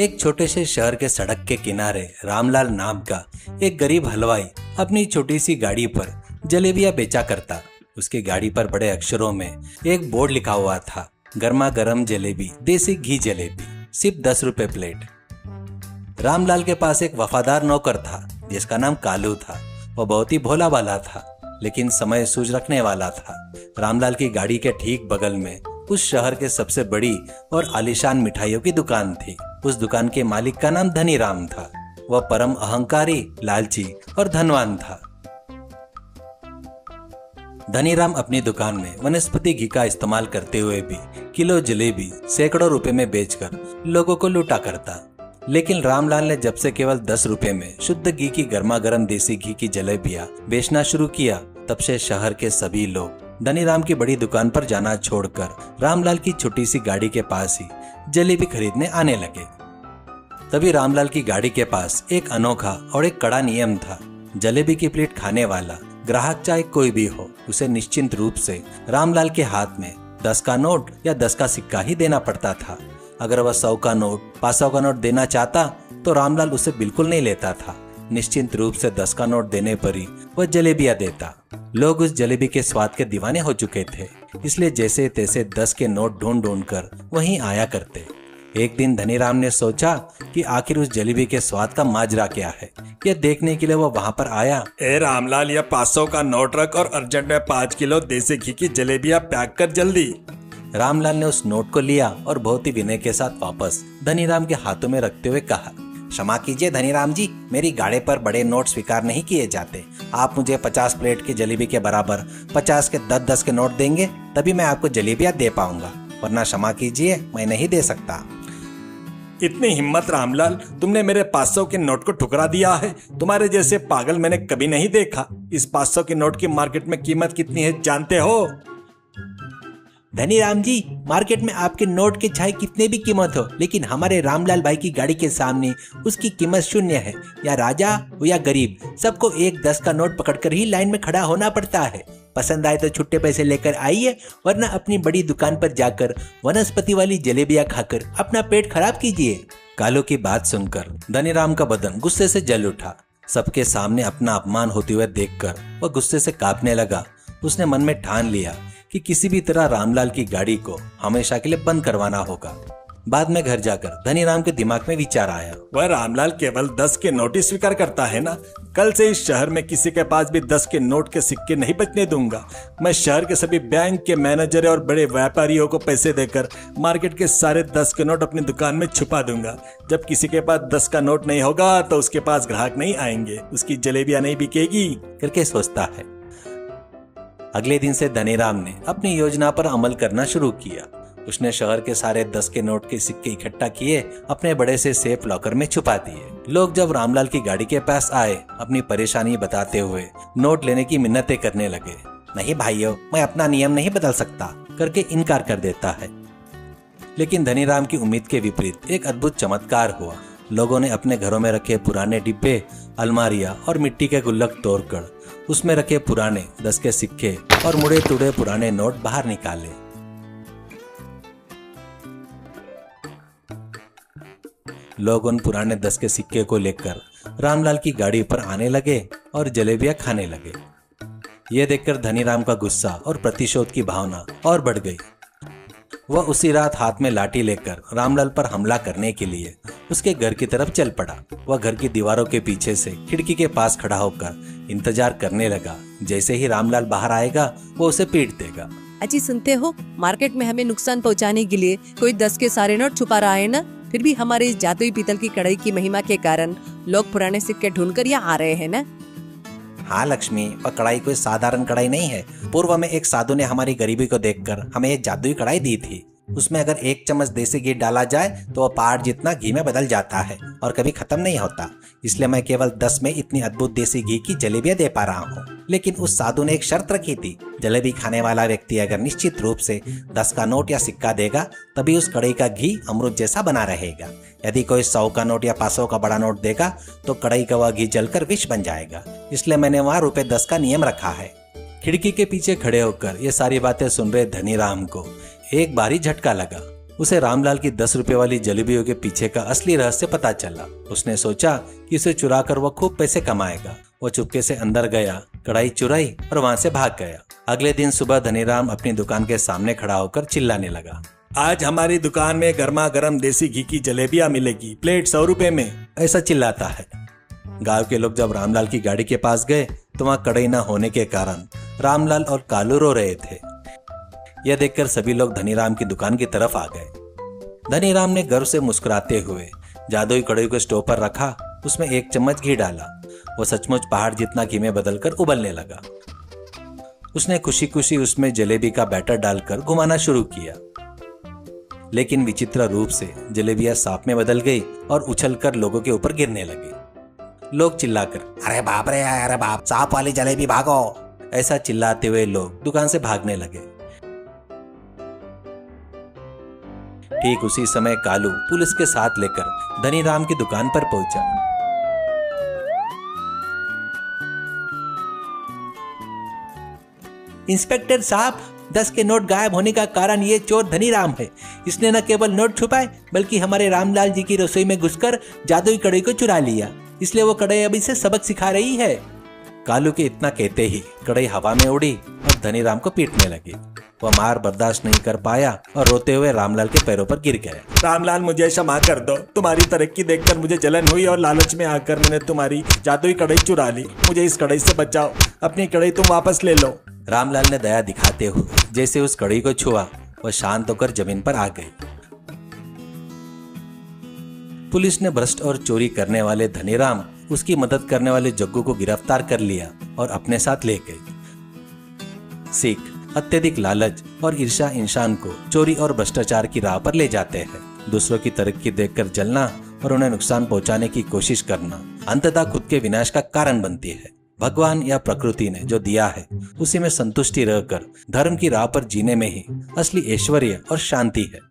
एक छोटे से शहर के सड़क के किनारे रामलाल नाम का एक गरीब हलवाई अपनी छोटी सी गाड़ी पर जलेबियां बेचा करता। उसकी गाड़ी पर बड़े अक्षरों में एक बोर्ड लिखा हुआ था, गर्मा गर्म जलेबी, देसी घी जलेबी, सिर्फ 10 रुपए प्लेट। रामलाल के पास एक वफादार नौकर था जिसका नाम कालू था। वो बहुत ही भोला भाला था, लेकिन समय सूझ रखने वाला था। रामलाल की गाड़ी के ठीक बगल में उस शहर के सबसे बड़ी और आलीशान मिठाइयों की दुकान थी। उस दुकान के मालिक का नाम धनीराम था। वह परम अहंकारी, लालची और धनवान था। धनीराम अपनी दुकान में वनस्पति घी का इस्तेमाल करते हुए भी किलो जलेबी सैकड़ों रुपए में बेचकर लोगों को लूटा करता। लेकिन रामलाल ने जब से केवल 10 रुपए में शुद्ध घी की गर्मा गर्म देसी घी की जलेबियां बेचना शुरू किया, तब से शहर के सभी लोग धनीराम की बड़ी दुकान पर जाना छोड़कर रामलाल की छोटी सी गाड़ी के पास ही जलेबी खरीदने आने लगे। तभी रामलाल की गाड़ी के पास एक अनोखा और एक कड़ा नियम था। जलेबी की प्लेट खाने वाला ग्राहक चाहे कोई भी हो, उसे निश्चिंत रूप से रामलाल के हाथ में 10 का नोट या 10 का सिक्का ही देना पड़ता था। अगर वह 100 का नोट, 500 का नोट देना चाहता तो रामलाल उसे बिल्कुल नहीं लेता था। निश्चिंत रूप से 10 का नोट देने पर ही वह जलेबियां देता। लोग उस जलेबी के स्वाद के दीवाने हो चुके थे, इसलिए जैसे तैसे 10 के नोट ढूंढ ढूंढ कर वहीं आया करते। एक दिन धनीराम ने सोचा कि आखिर उस जलेबी के स्वाद का माजरा क्या है। यह देखने के लिए वो वहाँ पर आया। ए रामलाल, यह 500 का नोट रख और अर्जेंट में 5 किलो देसी घी की जलेबियां पैक कर जल्दी। रामलाल ने उस नोट को लिया और बहुत ही विनय के साथ वापस धनीराम के हाथों में रखते हुए कहा, क्षमा कीजिए धनीराम जी, मेरी गाड़ी पर बड़े नोट स्वीकार नहीं किए जाते। आप मुझे 50 प्लेट की जलेबी के बराबर 50 के 10-10 के नोट देंगे, तभी मैं आपको जलेबियां दे पाऊंगा, वरना क्षमा कीजिए, मैं नहीं दे सकता। इतनी हिम्मत रामलाल, तुमने मेरे 500 के नोट को ठुकरा दिया है। तुम्हारे जैसे पागल मैंने कभी नहीं देखा। इस 500 के नोट की मार्केट में कीमत कितनी है जानते हो? धनीराम जी, मार्केट में आपके नोट के चाहे कितने भी कीमत हो, लेकिन हमारे रामलाल भाई की गाड़ी के सामने उसकी कीमत शून्य है। या राजा हो या गरीब, सबको एक 10 का नोट पकड़कर ही लाइन में खड़ा होना पड़ता है। पसंद आए तो छुट्टे पैसे लेकर आइए, वरना अपनी बड़ी दुकान पर जाकर वनस्पति वाली जलेबियां खाकर अपना पेट खराब कीजिए। कालू की बात सुनकर धनीराम का बदन गुस्से से जल उठा। सबके सामने अपना अपमान होते हुए देखकर वह गुस्से से कांपने लगा। उसने मन में ठान लिया कि किसी भी तरह रामलाल की गाड़ी को हमेशा के लिए बंद करवाना होगा। बाद में घर जाकर धनीराम के दिमाग में विचार आया, वह रामलाल केवल 10 के नोट ही स्वीकार करता है ना। कल से इस शहर में किसी के पास भी 10 के नोट के सिक्के नहीं बचने दूंगा। मैं शहर के सभी बैंक के मैनेजर और बड़े व्यापारियों को पैसे देकर मार्केट के सारे 10 के नोट अपनी दुकान में छुपा दूंगा। जब किसी के पास 10 का नोट नहीं होगा तो उसके पास ग्राहक नहीं आएंगे, उसकी जलेबियां नहीं बिकेगी करके सोचता है। अगले दिन से धनीराम ने अपनी योजना पर अमल करना शुरू किया। उसने शहर के सारे 10 के नोट के सिक्के इकट्ठा किए, अपने बड़े से सेफ लॉकर में छुपा दिए। लोग जब रामलाल की गाड़ी के पास आए, अपनी परेशानी बताते हुए नोट लेने की मिन्नतें करने लगे। नहीं भाइयों, मैं अपना नियम नहीं बदल सकता करके इनकार कर देता है। लेकिन धनीराम की उम्मीद के विपरीत एक अद्भुत चमत्कार हुआ। लोगों ने अपने घरों में रखे पुराने डिब्बे, अलमारियां और मिट्टी के गुल्लक तोड़कर उसमें रखे पुराने 10 के सिक्के और मुड़े तुड़े पुराने नोट बाहर निकाले। लोग उन पुराने 10 के सिक्के को लेकर रामलाल की गाड़ी पर आने लगे और जलेबियां खाने लगे। यह देखकर धनीराम का गुस्सा और प्रतिशोध की भावना और बढ़ गई। वह उसी रात हाथ में लाठी लेकर रामलाल पर हमला करने के लिए उसके घर की तरफ चल पड़ा। वह घर की दीवारों के पीछे से खिड़की के पास खड़ा होकर इंतजार करने लगा। जैसे ही रामलाल बाहर आएगा वो उसे पीट देगा। अजी सुनते हो, मार्केट में हमें नुकसान पहुंचाने के लिए कोई 10 के सारे नोट छुपा रहा है ना। फिर भी हमारे इस जादुई पीतल की कढ़ाई की महिमा के कारण लोग पुराने सिक्के ढूंढकर यहाँ आ रहे हैं ना। हाँ लक्ष्मी, वह कढ़ाई कोई साधारण कढ़ाई नहीं है। पूर्व में एक साधु ने हमारी गरीबी को देखकर हमें ये जादुई कढ़ाई दी थी। उसमें अगर 1 चम्मच देसी घी डाला जाए तो वह पहाड़ जितना घी में बदल जाता है और कभी खत्म नहीं होता। इसलिए मैं केवल 10 में इतनी अद्भुत देसी घी की जलेबियां दे पा रहा हूँ। लेकिन उस साधु ने एक शर्त रखी थी, जलेबी खाने वाला व्यक्ति अगर निश्चित रूप से 10 का नोट या सिक्का देगा, तभी उस कढ़ाई का घी अमृत जैसा बना रहेगा। यदि कोई 100 का नोट या 500 का बड़ा नोट देगा तो कढ़ाई का वह घी जलकर विष बन जाएगा। इसलिए मैंने वहाँ ₹10 का नियम रखा है। खिड़की के पीछे खड़े होकर ये सारी बातें सुन रहे धनीराम को एक बारी झटका लगा। उसे रामलाल की 10 रुपए वाली जलेबियों के पीछे का असली रहस्य पता चला। उसने सोचा कि उसे चुरा कर वो खूब पैसे कमाएगा। वो चुपके से अंदर गया, कढ़ाई चुराई और वहां से भाग गया। अगले दिन सुबह धनीराम अपनी दुकान के सामने खड़ा होकर चिल्लाने लगा, आज हमारी दुकान में गर्मा गर्म देसी घी की जलेबियां मिलेगी, प्लेट 100 रुपए में। ऐसा चिल्लाता है। गांव के लोग जब रामलाल की गाड़ी के पास गए तो वहां कढ़ाई न होने के कारण रामलाल और कालू रो रहे थे। यह देखकर सभी लोग धनीराम की दुकान की तरफ आ गए। धनीराम ने गर्व से मुस्कुराते हुए जादुई कढ़ाई को स्टोव पर रखा, उसमें 1 चम्मच घी डाला। वो सचमुच पहाड़ जितना घी में बदलकर उबलने लगा। उसने खुशी खुशी उसमें जलेबी का बैटर डालकर घुमाना शुरू किया, लेकिन विचित्र रूप से जलेबियां सांप में बदल गई और उछलकर लोगों के ऊपर गिरने लगी। लोग चिल्लाकर, अरे बाप रे, अरे बाप, सांप वाली जलेबी, भागो। ऐसा चिल्लाते हुए लोग दुकान से भागने लगे। ठीक उसी समय कालू पुलिस के साथ लेकर धनीराम की दुकान पर पहुंचा। इंस्पेक्टर साहब, 10 के नोट गायब होने का कारण ये चोर धनीराम है। इसने न केवल नोट छुपाए बल्कि हमारे रामलाल जी की रसोई में घुसकर जादुई कढ़ाई को चुरा लिया। इसलिए वो कढ़ाई अभी से सबक सिखा रही है। कालू के इतना कहते ही कढ़ाई हवा में उड़ी और धनीराम को पीटने लगी। वह मार बर्दाश्त नहीं कर पाया और रोते हुए रामलाल के पैरों पर गिर गया। रामलाल, मुझे क्षमा कर दो। तुम्हारी तरक्की देखकर मुझे जलन हुई और लालच में आकर मैंने तुम्हारी जादुई कढ़ाई चुरा ली। मुझे इस कढ़ाई से बचाओ, अपनी कढ़ाई तुम वापस ले लो। रामलाल ने दया दिखाते हुए जैसे उस कढ़ाई को छुआ, वह शांत होकर जमीन पर आ गई। पुलिस ने भ्रष्ट और चोरी करने वाले धनीराम, उसकी मदद करने वाले जग्गू को गिरफ्तार कर लिया और अपने साथ ले गई। सीख, अत्यधिक लालच और ईर्ष्या इंसान को चोरी और भ्रष्टाचार की राह पर ले जाते हैं। दूसरों की तरक्की देखकर जलना और उन्हें नुकसान पहुंचाने की कोशिश करना अंततः खुद के विनाश का कारण बनती है। भगवान या प्रकृति ने जो दिया है उसी में संतुष्टि रहकर धर्म की राह पर जीने में ही असली ऐश्वर्य और शांति है।